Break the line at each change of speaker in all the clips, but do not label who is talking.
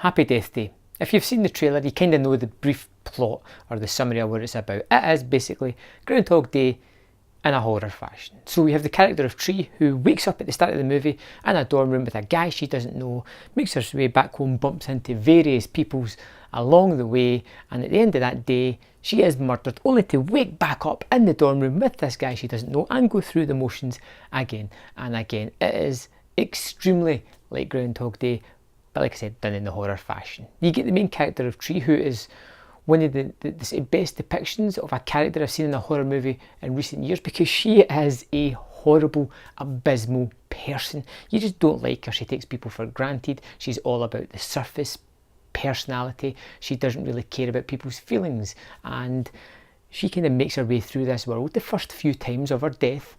Happy Death Day. If you've seen the trailer, you kind of know the brief plot or the summary of what it's about. It is basically Groundhog Day in a horror fashion. So we have the character of Tree, who wakes up at the start of the movie in a dorm room with a guy she doesn't know, makes her way back home, bumps into various peoples along the way, and at the end of that day she is murdered, only to wake back up in the dorm room with this guy she doesn't know and go through the motions again and again. It is extremely like Groundhog Day, but like I said, done in the horror fashion. You get the main character of Tree, who is one of the best depictions of a character I've seen in a horror movie in recent years, because she is a horrible, abysmal person. You just don't like her. She takes people for granted. She's all about the surface personality. She doesn't really care about people's feelings, and she kind of makes her way through this world the first few times of her death,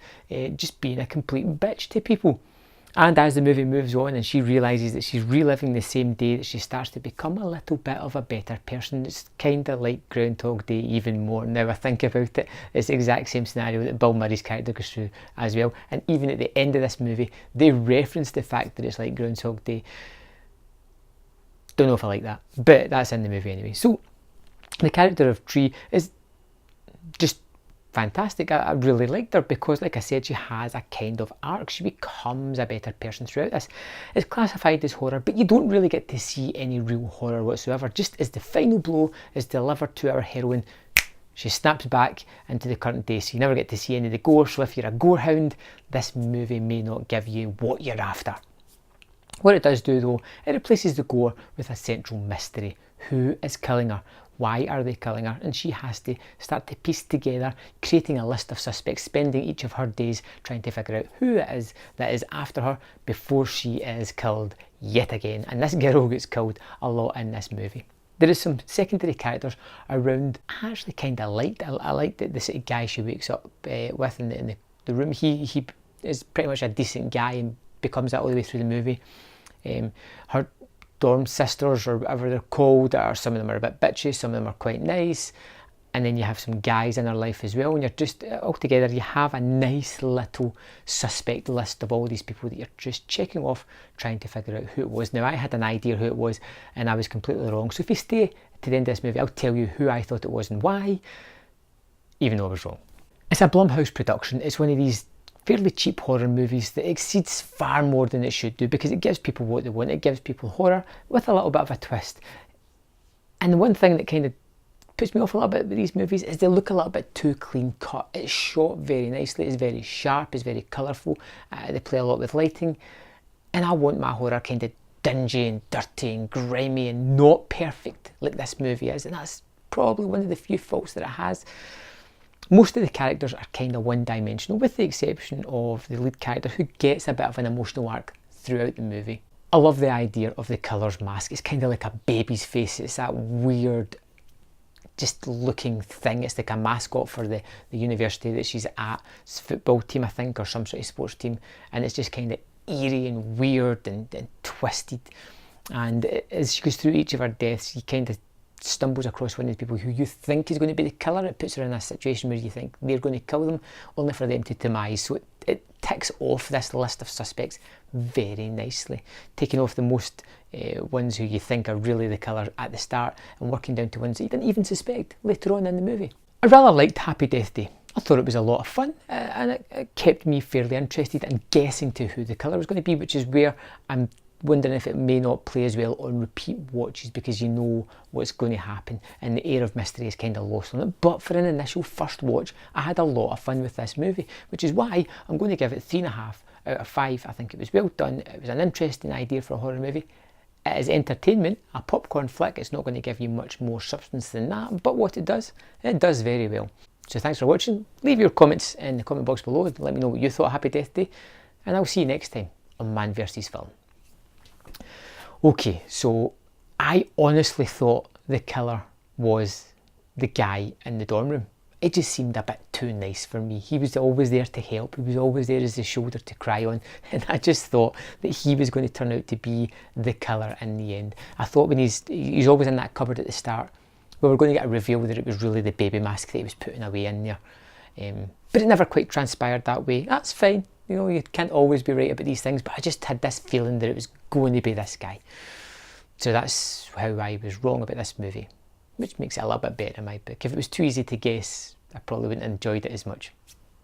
just being a complete bitch to people. And as the movie moves on and she realises that she's reliving the same day, that she starts to become a little bit of a better person. It's kind of like Groundhog Day even more. Now I think about it, it's the exact same scenario that Bill Murray's character goes through as well. And even at the end of this movie, they reference the fact that it's like Groundhog Day. Don't know if I like that, but that's in the movie anyway. So the character of Tree is just fantastic. I really liked her because, like I said, she has a kind of arc. She becomes a better person throughout this. It's classified as horror, but you don't really get to see any real horror whatsoever. Just as the final blow is delivered to our heroine, she snaps back into the current day, so you never get to see any of the gore. So if you're a gore hound, this movie may not give you what you're after. What it does do though, it replaces the gore with a central mystery. Who is killing her? Why are they killing her? And she has to start to piece together, creating a list of suspects, spending each of her days trying to figure out who it is that is after her before she is killed yet again. And this girl gets killed a lot in this movie. There is some secondary characters around I actually kind of liked. I liked the sort of guy she wakes up with in the room. He is pretty much a decent guy and becomes that all the way through the movie. Her dorm sisters, or whatever they're called, or some of them are a bit bitchy, some of them are quite nice, and then you have some guys in her life as well, and you're just altogether you have a nice little suspect list of all these people that you're just checking off, trying to figure out who it was. Now I had an idea who it was and I was completely wrong, so if you stay to the end of this movie I'll tell you who I thought it was and why, even though I was wrong. It's a Blumhouse production. It's one of these fairly cheap horror movies that exceeds far more than it should do, because it gives people what they want. It gives people horror with a little bit of a twist. And the one thing that kind of puts me off a little bit with these movies is they look a little bit too clean cut. It's shot very nicely, it's very sharp, it's very colourful, they play a lot with lighting, and I want my horror kind of dingy and dirty and grimy and not perfect like this movie is, and that's probably one of the few faults that it has. Most of the characters are kind of one-dimensional, with the exception of the lead character, who gets a bit of an emotional arc throughout the movie. I love the idea of the killer's mask. It's kind of like a baby's face. It's that weird, just looking thing. It's like a mascot for the university that she's at. It's a football team, I think, or some sort of sports team. And it's just kind of eerie and weird and twisted. And as she goes through each of her deaths, you kind of stumbles across one of the people who you think is going to be the killer. It puts her in a situation where you think they're going to kill them, only for them to demise. So it ticks off this list of suspects very nicely, taking off the most ones who you think are really the killer at the start and working down to ones that you didn't even suspect later on in the movie. I rather liked Happy Death Day. I thought it was a lot of fun, and it kept me fairly interested in guessing to who the killer was going to be, which is where I'm wondering if it may not play as well on repeat watches, because you know what's going to happen and the air of mystery is kind of lost on it. But for an initial first watch, I had a lot of fun with this movie, which is why I'm going to give it 3.5 out of 5. I think it was well done. It was an interesting idea for a horror movie. It is entertainment, a popcorn flick. It's not going to give you much more substance than that, but what it does very well. So thanks for watching. Leave your comments in the comment box below and let me know what you thought of Happy Death Day, and I'll see you next time on Man vs Film. Okay, so I honestly thought the killer was the guy in the dorm room. It just seemed a bit too nice for me. He was always there to help. He was always there as the shoulder to cry on. And I just thought that he was going to turn out to be the killer in the end. I thought when he's always in that cupboard at the start, we were going to get a reveal that it was really the baby mask that he was putting away in there. But it never quite transpired that way. That's fine. You know, you can't always be right about these things, but I just had this feeling that it was going to be this guy. So that's how I was wrong about this movie, which makes it a little bit better in my book. If it was too easy to guess, I probably wouldn't have enjoyed it as much.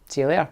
See you later.